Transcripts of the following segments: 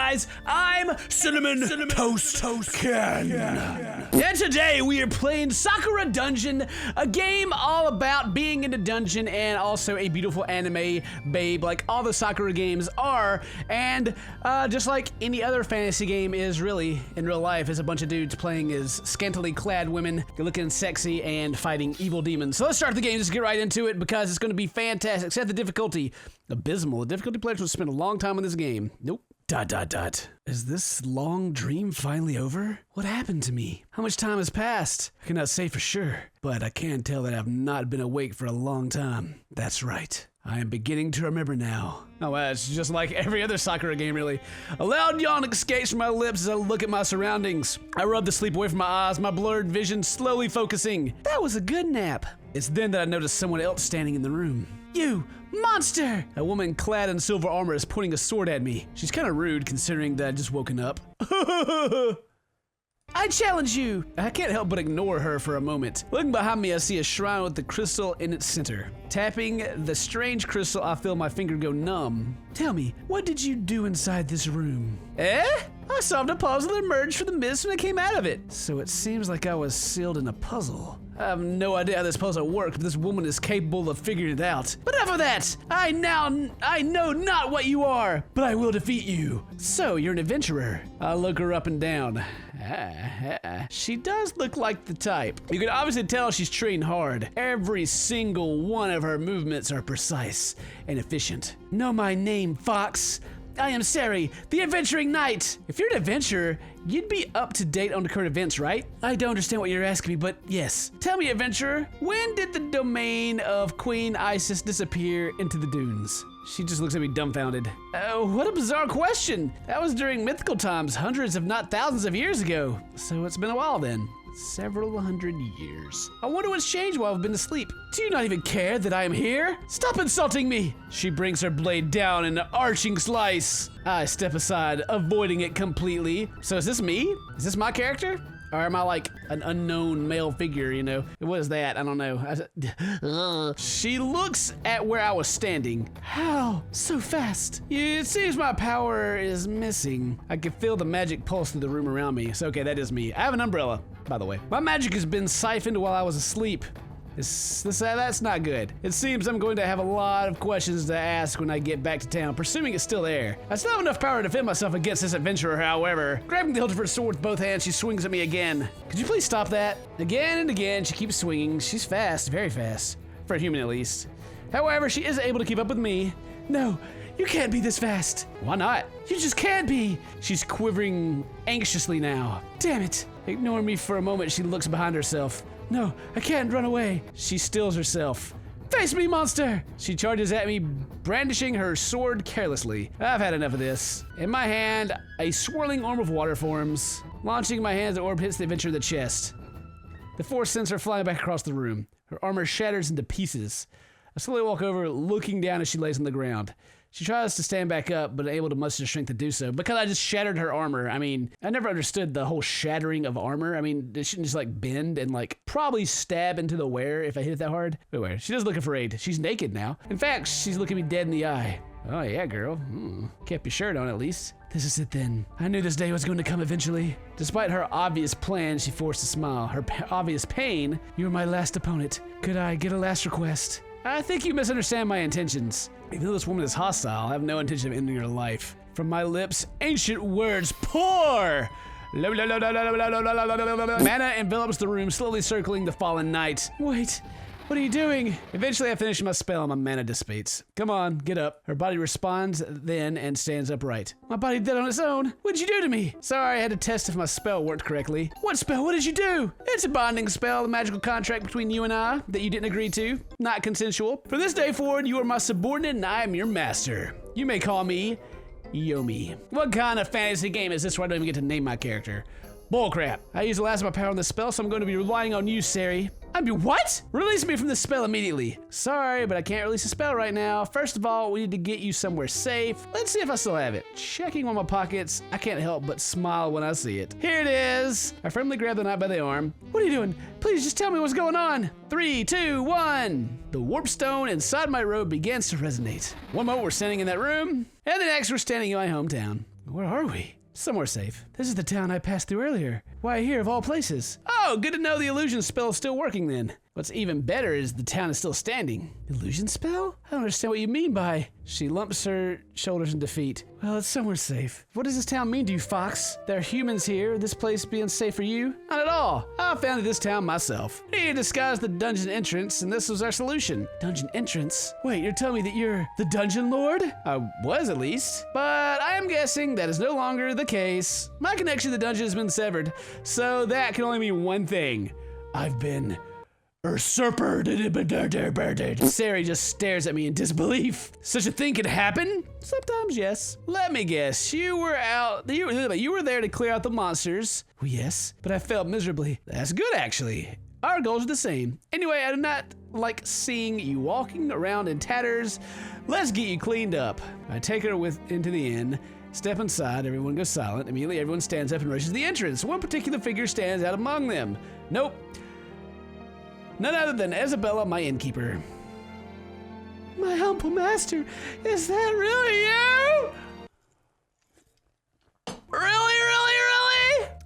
guys? I'm CinnamonToastKen. And today we are playing Sakura Dungeon, a game all about being in a dungeon and also a beautiful anime babe like all the Sakura games are. And just like any other fantasy game is really in real life, is a bunch of dudes playing as scantily clad women, looking sexy and fighting evil demons. So let's start the game, just get right into it because it's going to be fantastic. Set the difficulty abysmal. The difficulty players will spend a long time on this game. Nope. ... Is this long dream finally over? What happened to me? How much time has passed? I cannot say for sure, but I can tell that I've not been awake for a long time. That's right. I am beginning to remember now. Oh, well, it's just like every other Sakura game, really. A loud yawn escapes from my lips as I look at my surroundings. I rub the sleep away from my eyes, my blurred vision slowly focusing. That was a good nap. It's then that I notice someone else standing in the room. You monster! A woman clad in silver armor is pointing a sword at me. She's kind of rude considering that I'd just woken up. I challenge you! I can't help but ignore her for a moment. Looking behind me, I see a shrine with the crystal in its center. Tapping the strange crystal, I feel my finger go numb. Tell me, what did you do inside this room? I solved a puzzle that emerged from the mist when I came out of it. So it seems like I was sealed in a puzzle. I have no idea how this puzzle works, but this woman is capable of figuring it out. But enough of that! I know not what you are, but I will defeat you. So, you're an adventurer. I look her up and down. She does look like the type. You can obviously tell she's trained hard. Every single one of her movements are precise and efficient. Know my name, Fox. I am Sari, the adventuring knight. If you're an adventurer, you'd be up to date on the current events, right? I don't understand what you're asking me, but yes. Tell me, adventurer, when did the domain of Queen Isis disappear into the dunes? She just looks at me dumbfounded. What a bizarre question. That was during mythical times, hundreds if not thousands of years ago. So it's been a while then. Several hundred years. I wonder what's changed while I've been asleep. Do you not even care that I am here? Stop insulting me! She brings her blade down in an arching slice. I step aside, avoiding it completely. So is this me? Is this my character? Or am I like an unknown male figure, you know? What is that? I don't know. She looks at where I was standing. How? So fast? It seems my power is missing. I can feel the magic pulse through the room around me. So okay, that is me. I have an umbrella, by the way. My magic has been siphoned while I was asleep. That's not good. It seems I'm going to have a lot of questions to ask when I get back to town, presuming it's still there. I still have enough power to defend myself against this adventurer, however. Grabbing the hilt of her sword with both hands, she swings at me again. Could you please stop that? Again and again, she keeps swinging. She's fast, very fast. For a human, at least. However, she is able to keep up with me. No, you can't be this fast. Why not? You just can't be. She's quivering anxiously now. Damn it. Ignoring me for a moment, she looks behind herself. No, I can't run away. She stills herself. Face me, monster! She charges at me, brandishing her sword carelessly. I've had enough of this. In my hand, a swirling orb of water forms. Launching my hands, the orb hits the adventurer in the chest. The force sends her flying back across the room. Her armor shatters into pieces. I slowly walk over, looking down as she lays on the ground. She tries to stand back up, but unable to muster strength to do so because I just shattered her armor. I mean, I never understood the whole shattering of armor. I mean, it shouldn't just like bend and like probably stab into the wearer if I hit it that hard. But wait, she does look afraid. She's naked now. In fact, she's looking me dead in the eye. Oh yeah, girl. Kept your shirt on at least. This is it then. I knew this day was going to come eventually. Despite her obvious plan, she forced a smile. Her obvious pain. You were my last opponent. Could I get a last request? I think you misunderstand my intentions. Even though this woman is hostile, I have no intention of ending her life. From my lips, ancient words pour! Mana envelops the room, slowly circling the fallen knight. Wait, what are you doing? Eventually I finish my spell and my mana dissipates. Come on, get up. Her body responds then and stands upright. My body did on its own. What'd you do to me? Sorry, I had to test if my spell worked correctly. What spell? What did you do? It's a bonding spell, a magical contract between you and I that you didn't agree to. Not consensual. From this day forward, you are my subordinate and I am your master. You may call me Yomi. What kind of fantasy game is this where I don't even get to name my character? Bullcrap. I used the last of my power on this spell, so I'm going to be relying on you, Sari. What? Release me from this spell immediately. Sorry, but I can't release a spell right now. First of all, we need to get you somewhere safe. Let's see if I still have it. Checking one of my pockets, I can't help but smile when I see it. Here it is. I firmly grab the knight by the arm. What are you doing? Please just tell me what's going on. 3, 2, 1. The warp stone inside my robe begins to resonate. One moment we're standing in that room, and the next we're standing in my hometown. Where are we? Somewhere safe. This is the town I passed through earlier. Why here of all places? Oh, good to know the illusion spell is still working then. What's even better is the town is still standing. Illusion spell? I don't understand what you mean by... She lumps her shoulders in defeat. Well, it's somewhere safe. What does this town mean to you, Fox? There are humans here, this place being safe for you? Not at all. I founded this town myself. He disguised the dungeon entrance, and this was our solution. Dungeon entrance? Wait, you're telling me that you're the dungeon lord? I was at least. But I am guessing that is no longer the case. My connection to the dungeon has been severed, so that can only mean one thing. I've been... usurper. Sari just stares at me in disbelief. Such a thing could happen? Sometimes, yes. Let me guess. You were there to clear out the monsters. Well, yes, but I failed miserably. That's good, actually. Our goals are the same. Anyway, I do not like seeing you walking around in tatters. Let's get you cleaned up. I take her into the inn. Step inside, everyone goes silent. Immediately, everyone stands up and rushes the entrance. One particular figure stands out among them. Nope. None other than Isabella, my innkeeper. My humble master, is that really you? Really?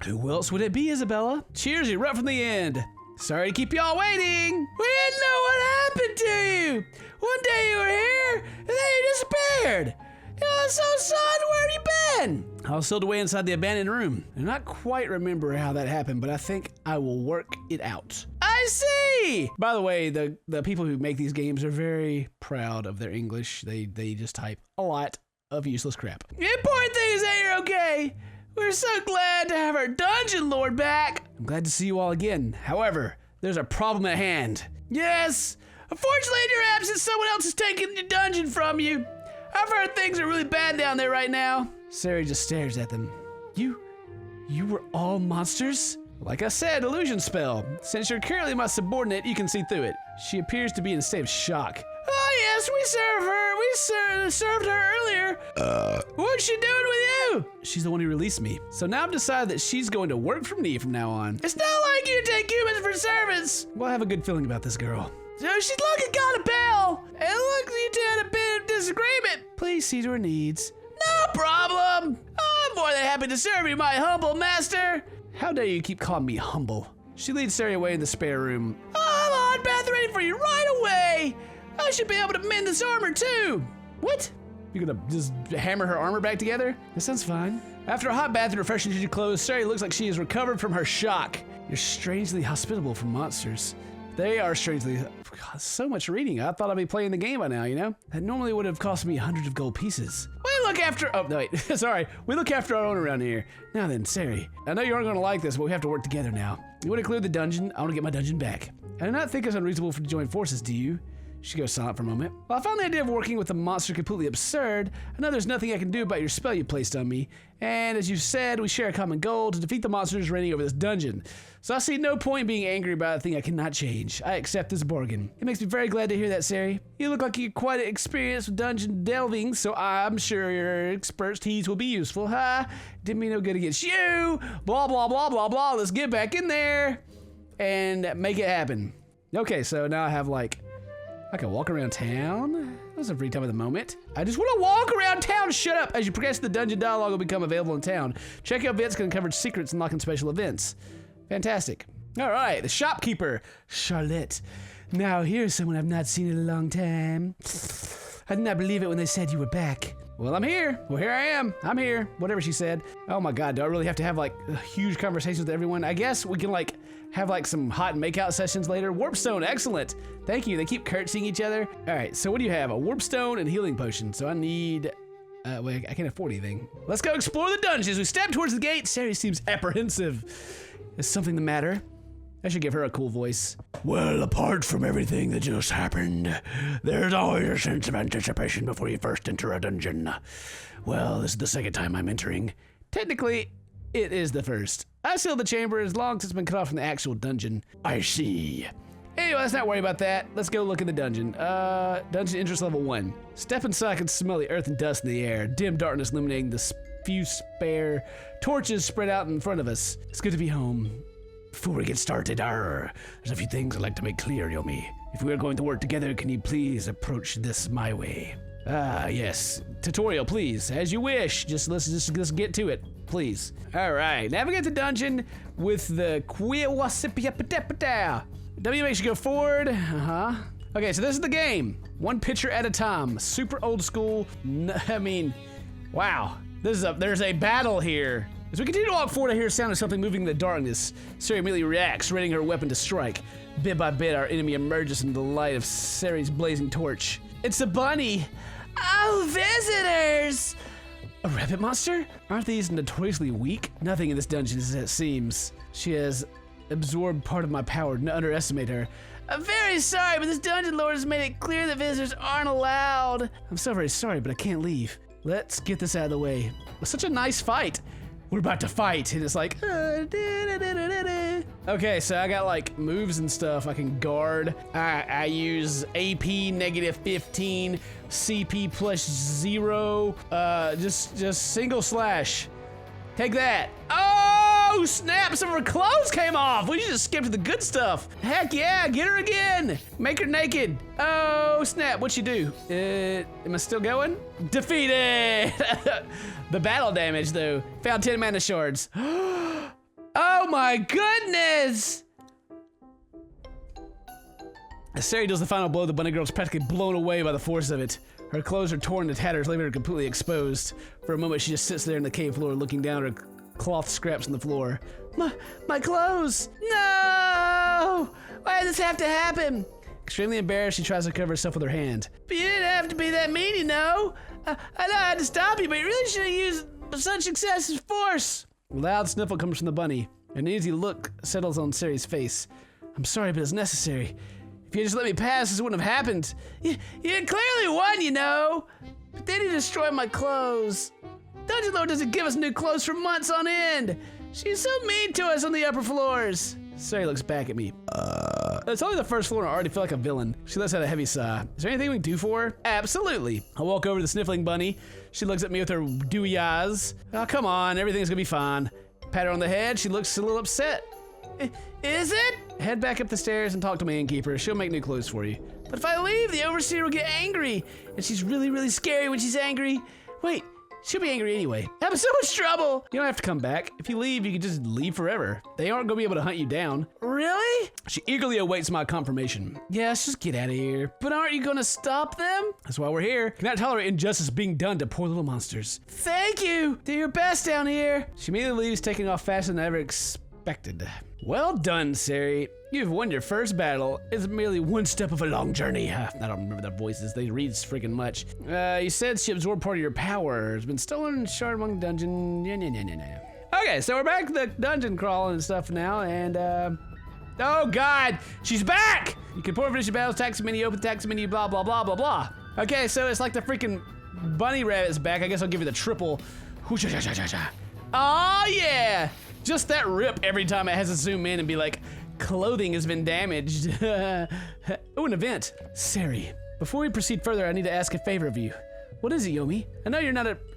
Who else would it be, Isabella? Cheers, you're right from the end. Sorry to keep y'all waiting. We didn't know what happened to you. One day you were here, and then you disappeared. So son, where have you been? I was sealed away inside the abandoned room. I do not quite remember how that happened, but I think I will work it out. I see! By the way, the people who make these games are very proud of their English. They just type a lot of useless crap. The important thing is that you're okay. We're so glad to have our dungeon lord back. I'm glad to see you all again. However, there's a problem at hand. Yes, unfortunately in your absence, someone else has taken the dungeon from you. I've heard things are really bad down there right now. Sari just stares at them. You were all monsters? Like I said, illusion spell. Since you're currently my subordinate, you can see through it. She appears to be in a state of shock. Oh yes, we served her. We served her earlier. What's she doing with you? She's the one who released me. So now I've decided that she's going to work for me from now on. It's not like you take humans for servants. Well, I have a good feeling about this girl. So she's looking kind of pale. It looks like you two had a bit of disagreement. Please see to her needs. No problem. I'm more than happy to serve you, my humble master. How dare you keep calling me humble? She leads Sari away in the spare room. I'm on bath ready for you right away. I should be able to mend this armor too. What? You're gonna just hammer her armor back together? That sounds fine. After a hot bath and refreshing change of clothes, Sari looks like she has recovered from her shock. You're strangely hospitable for monsters. They are strangely... God, so much reading. I thought I'd be playing the game by now, you know? That normally would have cost me 100 of gold pieces. We look after... Oh, no, wait. Sorry. We look after our own around here. Now then, Sari. I know you aren't going to like this, but we have to work together now. You want to clear the dungeon? I want to get my dungeon back. I do not think it's unreasonable to join forces, do you? She goes silent for a moment. Well, I found the idea of working with a monster completely absurd. I know there's nothing I can do about your spell you placed on me. And as you said, we share a common goal to defeat the monsters reigning over this dungeon. So I see no point in being angry about a thing I cannot change. I accept this bargain. It makes me very glad to hear that, Sari. You look like you're quite experienced with dungeon delving, so I'm sure your expertise will be useful, huh? Didn't mean no good against you. Blah, blah, blah, blah, blah. Let's get back in there and make it happen. Okay, so now I have I can walk around town. That's a free time at the moment. I just want to walk around town. Shut up. As you progress, the dungeon dialogue will become available in town. Check out events can uncover secrets and lock in special events. Fantastic. All right, the shopkeeper, Charlotte. Now here's someone I've not seen in a long time. I did not believe it when they said you were back. Well, I'm here. Well, here I am. I'm here. Whatever she said. Oh my God, do I really have to have huge conversations with everyone? I guess we can have some hot makeout sessions later. Warpstone, excellent. Thank you. They keep curtsying each other. All right, so what do you have? A warpstone and healing potion. So I need, wait, I can't afford anything. Let's go explore the dungeons. We step towards the gate. Sari seems apprehensive. Is something the matter? I should give her a cool voice. Well, apart from everything that just happened, there's always a sense of anticipation before you first enter a dungeon. Well, this is the second time I'm entering. Technically, it is the first. I sealed the chamber as long as it's been cut off from the actual dungeon. I see. Anyway, let's not worry about that. Let's go look in the dungeon. Dungeon interest level 1. Step inside, I can smell the earth and dust in the air. Dim darkness illuminating the few spare torches spread out in front of us. It's good to be home. Before we get started, there's a few things I'd like to make clear, Yomi. If we are going to work together, can you please approach this my way? Ah, yes. Tutorial, please. As you wish. Let's just get to it, please. All right. Navigate the dungeon with the W makes you go forward. Okay, so this is the game. One picture at a time. Super old school. I mean, wow. There's a battle here. As we continue to walk forward, I hear a sound of something moving in the darkness. Sari immediately reacts, readying her weapon to strike. Bit by bit, our enemy emerges into the light of Sari's blazing torch. It's a bunny. Oh, visitors! A rabbit monster? Aren't these notoriously weak? Nothing in this dungeon is as it seems. She has absorbed part of my power. Don't underestimate her. I'm very sorry, but this dungeon lord has made it clear that visitors aren't allowed. I'm so very sorry, but I can't leave. Let's get this out of the way. It was such a nice fight. We're about to fight, and it's like, okay, so I got like moves and stuff. I can guard. I use AP -15, CP +0. Just single slash. Take that. Oh snap! Some of her clothes came off. We just skipped the good stuff. Heck yeah! Get her again. Make her naked. Oh snap! What'd she do? Am I still going? Defeated. The battle damage though. Found 10 mana shards. Oh my goodness! As Sari deals the final blow, the bunny girl is practically blown away by the force of it. Her clothes are torn to tatters, leaving her completely exposed. For a moment, she just sits there in the cave floor, looking down at her cloth scraps on the floor. My clothes! No! Why did this have to happen? Extremely embarrassed, she tries to cover herself with her hand. But you didn't have to be that mean, you know? I know I had to stop you, but you really shouldn't use such excessive force. A loud sniffle comes from the bunny. An easy look settles on Sari's face. I'm sorry, but it's necessary. If you had just let me pass, this wouldn't have happened. You clearly won, you know. But then you destroyed my clothes. Dungeon Lord doesn't give us new clothes for months on end. She's so mean to us on the upper floors. Sari looks back at me. It's only the first floor and I already feel like a villain. She lets out a heavy sigh. Is there anything we can do for her? Absolutely. I walk over to the sniffling bunny. She looks at me with her dewy eyes. Oh, come on, everything's gonna be fine. Pat her on the head, she looks a little upset. Is it? Head back up the stairs and talk to my innkeeper. She'll make new clothes for you. But if I leave, the overseer will get angry. And she's really, really scary when she's angry. Wait, she'll be angry anyway. I'm in so much trouble. You don't have to come back. If you leave, you can just leave forever. They aren't gonna be able to hunt you down. Really? She eagerly awaits my confirmation. Yes, just get out of here. But aren't you gonna stop them? That's why we're here. Cannot tolerate injustice being done to poor little monsters. Thank you. Do your best down here. She immediately leaves, taking off faster than I ever expected. Well done, Sari. You've won your first battle. It's merely one step of a long journey. I don't remember their voices. They read freaking much. You said she absorbed part of your power. It's been stolen, shard among the dungeon. Okay, so we're back to the dungeon crawling and stuff now, and oh god, she's back! You can pour finish your battles, tax menu, open tax menu, blah blah blah blah blah. Okay, so it's like the freaking bunny rabbit's back. I guess I'll give you the triple. Oh yeah! Just that rip every time it has to zoom in and be like, clothing has been damaged. Oh, an event. Sari, before we proceed further, I need to ask a favor of you. What is it, Yomi? I know you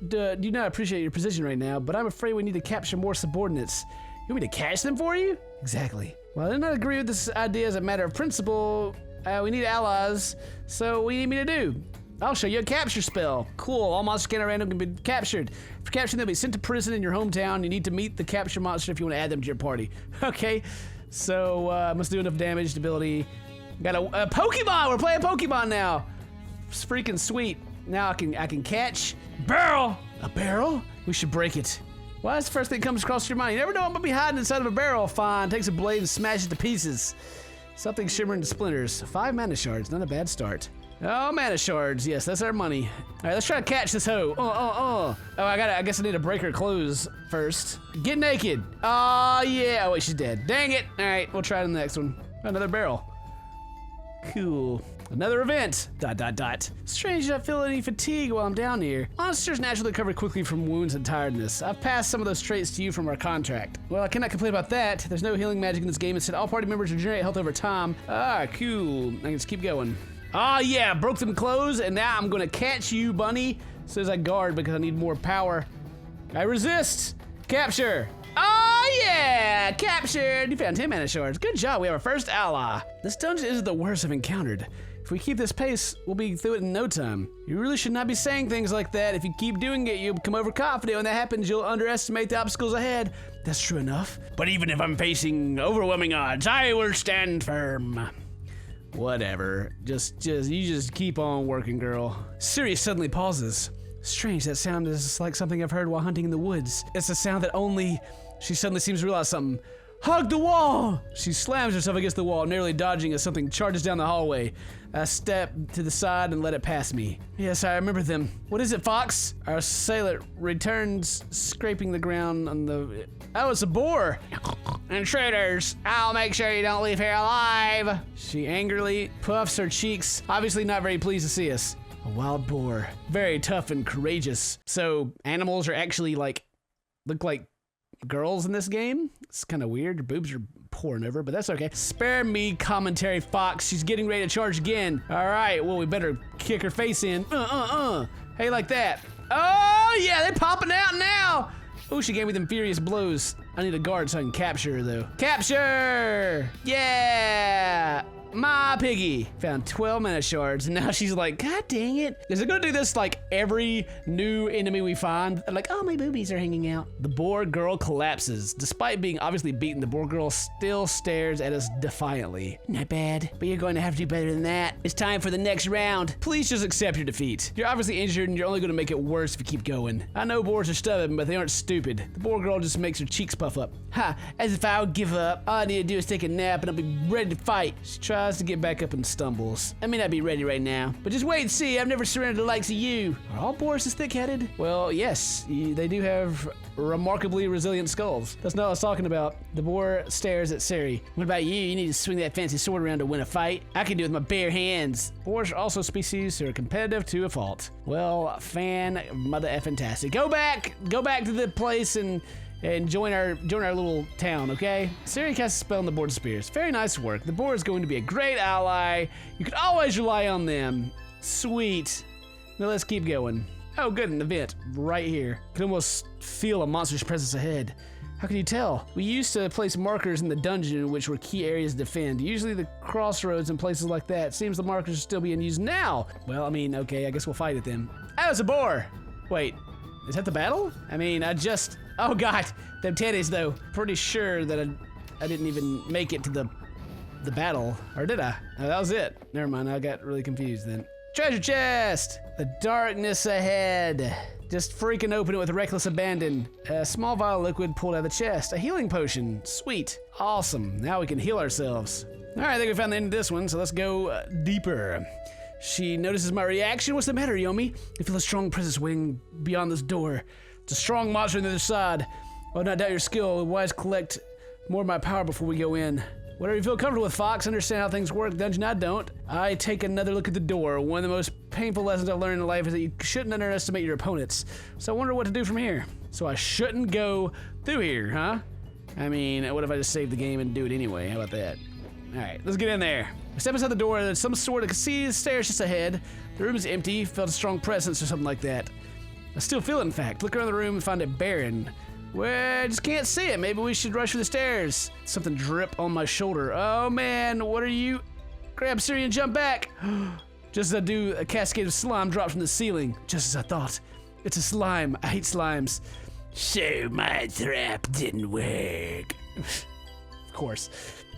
do not appreciate your position right now, but I'm afraid we need to capture more subordinates. You want me to catch them for you? Exactly. Well, I do not agree with this idea as a matter of principle. We need allies, so what do you need me to do? I'll show you a capture spell. Cool, all monsters can at random can be captured. For capturing, they'll be sent to prison in your hometown. You need to meet the capture monster if you want to add them to your party. Okay, so must do enough damage, ability. Got a Pokemon, we're playing Pokemon now. It's freaking sweet. Now I can catch barrel. A barrel? We should break it. Well, that's the first thing that comes across your mind. You never know what might be hiding inside of a barrel. Fine, takes a blade and smashes it to pieces. Something shimmering to splinters. 5 mana shards, not a bad start. Oh, mana shards. Yes, that's our money. All right, let's try to catch this hoe. Oh, I guess I need to break her clothes first. Get naked. Oh, yeah. Oh, wait, she's dead. Dang it. All right, we'll try the next one. Another barrel. Cool. Another event. ... Strange I feel any fatigue while I'm down here. Monsters naturally recover quickly from wounds and tiredness. I've passed some of those traits to you from our contract. Well, I cannot complain about that. There's no healing magic in this game. Instead, all party members regenerate health over time. Ah, cool. I can just keep going. Oh yeah, broke some clothes, and now I'm gonna catch you, bunny. Says I guard because I need more power. I resist. Capture. Oh yeah, captured. You found 10 mana shards. Good job, we have our first ally. This dungeon isn't the worst I've encountered. If we keep this pace, we'll be through it in no time. You really should not be saying things like that. If you keep doing it, you'll become overconfident. When that happens, you'll underestimate the obstacles ahead. That's true enough. But even if I'm facing overwhelming odds, I will stand firm. Whatever. You just keep on working, girl. Siri suddenly pauses. Strange, that sound is like something I've heard while hunting in the woods. It's a sound that only... She suddenly seems to realize something. Hug the wall! She slams herself against the wall, nearly dodging as something charges down the hallway. I step to the side and let it pass me. Yes, I remember them. What is it, Fox? Our assailant returns, scraping the ground on the... Oh, it's a boar! Intruders! I'll make sure you don't leave here alive! She angrily puffs her cheeks, obviously not very pleased to see us. A wild boar. Very tough and courageous. So, animals are actually look like girls in this game? It's kind of weird. Your boobs are pouring over, but that's okay. Spare me commentary, Fox. She's getting ready to charge again. All right, well, we better kick her face in. Hey, like that. Oh, yeah, they're popping out now. Oh, she gave me them furious blows. I need a guard so I can capture her, though. Capture! Yeah! My piggy. Found 12 mana shards, and now she's like, God dang it. Is it gonna do this like every new enemy we find? Like, oh, my boobies are hanging out. The boar girl collapses. Despite being obviously beaten, the boar girl still stares at us defiantly. Not bad, but you're going to have to do better than that. It's time for the next round. Please just accept your defeat. You're obviously injured, and you're only gonna make it worse if you keep going. I know boars are stubborn, but they aren't stupid. The boar girl just makes her cheeks puff up. Ha, as if I would give up. All I need to do is take a nap, and I'll be ready to fight. She tries to get back up and stumbles. I may not be ready right now, but just wait and see. I've never surrendered the likes of you. Are all boars this thick-headed? Well, yes, they do have remarkably resilient skulls. That's not what I was talking about. The boar stares at Siri. What about you? You need to swing that fancy sword around to win a fight. I can do it with my bare hands. Boars are also species who are competitive to a fault. Well, fan-mother-effing-tastic. Go back to the place and join our little town, okay? Siri casts a spell on the board of spears. Very nice work. The boar is going to be a great ally. You can always rely on them. Sweet. Now let's keep going. Oh, good, an event right here. You can almost feel a monster's presence ahead. How can you tell? We used to place markers in the dungeon, which were key areas to defend. Usually the crossroads and places like that. Seems the markers are still being used now. Well, I mean, okay, I guess we'll fight it then. Oh, it's a boar. Wait, is that the battle? I mean, oh God, them teddies though. Pretty sure that I didn't even make it to the battle, or did I? Oh, that was it. Never mind, I got really confused then. Treasure chest! The darkness ahead. Just freaking open it with reckless abandon. A small vial of liquid pulled out of the chest. A healing potion. Sweet. Awesome. Now we can heal ourselves. All right, I think we found the end of this one, so let's go deeper. She notices my reaction. What's the matter, Yomi? I feel a strong presence waiting beyond this door. It's a strong monster on the other side. I would not doubt your skill. Wise collect more of my power before we go in. Whatever you feel comfortable with, Fox. Understand how things work. Dungeon, I don't. I take another look at the door. One of the most painful lessons I've learned in life is that you shouldn't underestimate your opponents. So I wonder what to do from here. So I shouldn't go through here, huh? I mean, what if I just save the game and do it anyway? How about that? All right, let's get in there. We step inside the door. There's some sort. I can see the stairs just ahead. The room is empty. Felt a strong presence or something like that. I still feel it, in fact. Look around the room and find it barren. Well, I just can't see it. Maybe we should rush for the stairs. Something drip on my shoulder. Oh man, what are you? Grab Siri and jump back. Just as I do, a cascade of slime drops from the ceiling. Just as I thought. It's a slime. I hate slimes. So my trap didn't work. Of course.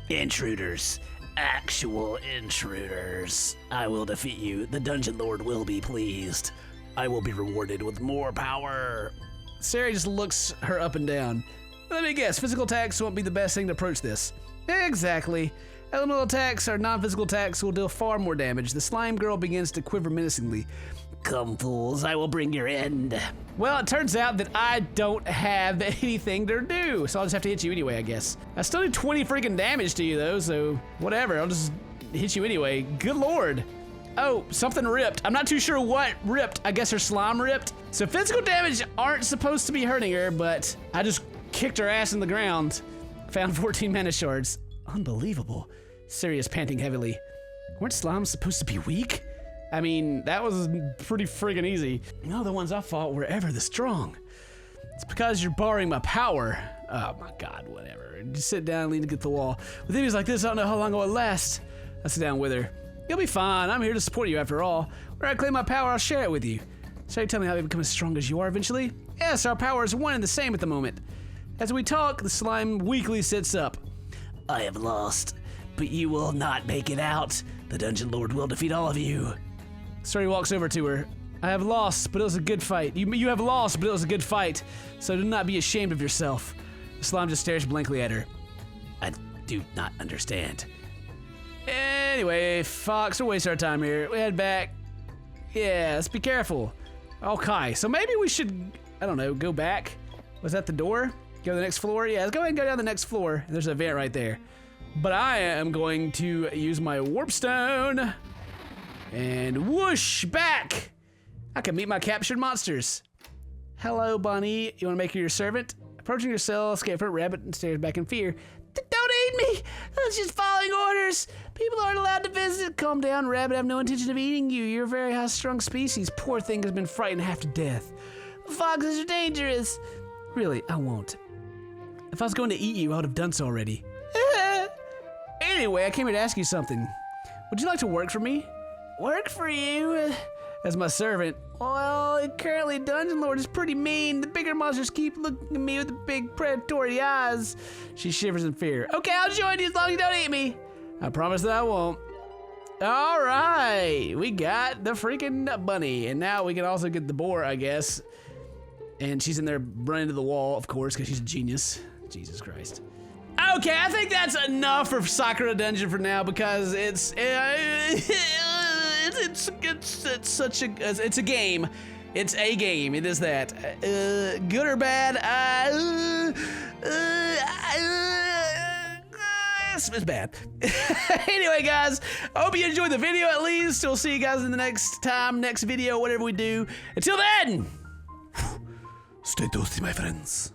Intruders. Actual intruders. I will defeat you. The Dungeon Lord will be pleased. I will be rewarded with more power. Sarah just looks her up and down. Let me guess, physical attacks won't be the best thing to approach this. Exactly. Elemental attacks or non-physical attacks will deal far more damage. The slime girl begins to quiver menacingly. Come, fools, I will bring your end. Well, it turns out that I don't have anything to do, so I'll just have to hit you anyway, I guess. I still do 20 freaking damage to you, though, so whatever. I'll just hit you anyway. Good lord. Oh, something ripped. I'm not too sure what ripped. I guess her slime ripped. So physical damage aren't supposed to be hurting her, but I just kicked her ass in the ground. Found 14 mana shards. Unbelievable. Sirius panting heavily. Weren't slimes supposed to be weak? I mean, that was pretty friggin' easy. No, the ones I fought were ever the strong. It's because you're borrowing my power. Oh my God, whatever. Just sit down, lean against the wall. With enemies like this, I don't know how long it will last. I sit down with her. You'll be fine. I'm here to support you after all. Where I claim my power, I'll share it with you. So you tell me how you become as strong as you are eventually? Yes, our power is one and the same at the moment. As we talk, the slime weakly sits up. I have lost, but you will not make it out. The Dungeon Lord will defeat all of you. Story walks over to her. I have lost, but it was a good fight. You have lost, but it was a good fight. So do not be ashamed of yourself. The slime just stares blankly at her. I do not understand. Anyway, Fox, we'll waste our time here. We head back. Yeah, let's be careful. Okay, so maybe we should, I don't know, go back. Was that the door? Go to the next floor? Yeah, let's go ahead and go down the next floor. There's an vent right there. But I am going to use my warp stone and whoosh back. I can meet my captured monsters. Hello, Bunny. You want to make her your servant? Approaching your cell, escape from rabbit and stares back in fear. Don't eat me! I was just following orders. People aren't allowed to visit. Calm down, rabbit. I have no intention of eating you. You're a very high-strung species. Poor thing has been frightened half to death. Foxes are dangerous. Really, I won't. If I was going to eat you, I would have done so already. Anyway, I came here to ask you something. Would you like to work for me? Work for you? As my servant? Well, currently Dungeon Lord is pretty mean. The bigger monsters keep looking at me with the big predatory eyes. She shivers in fear. Okay, I'll join you as long as you don't eat me. I promise that I won't. All right, we got the freaking bunny. And now we can also get the boar, I guess. And she's in there running to the wall, of course, because she's a genius. Jesus Christ. Okay, I think that's enough for Sakura Dungeon for now because it's such a it's a game. It's a game. It is that. Good or bad? It's bad. Anyway, guys, I hope you enjoyed the video at least. We'll see you guys in the next video, whatever we do. Until then, stay toasty, my friends.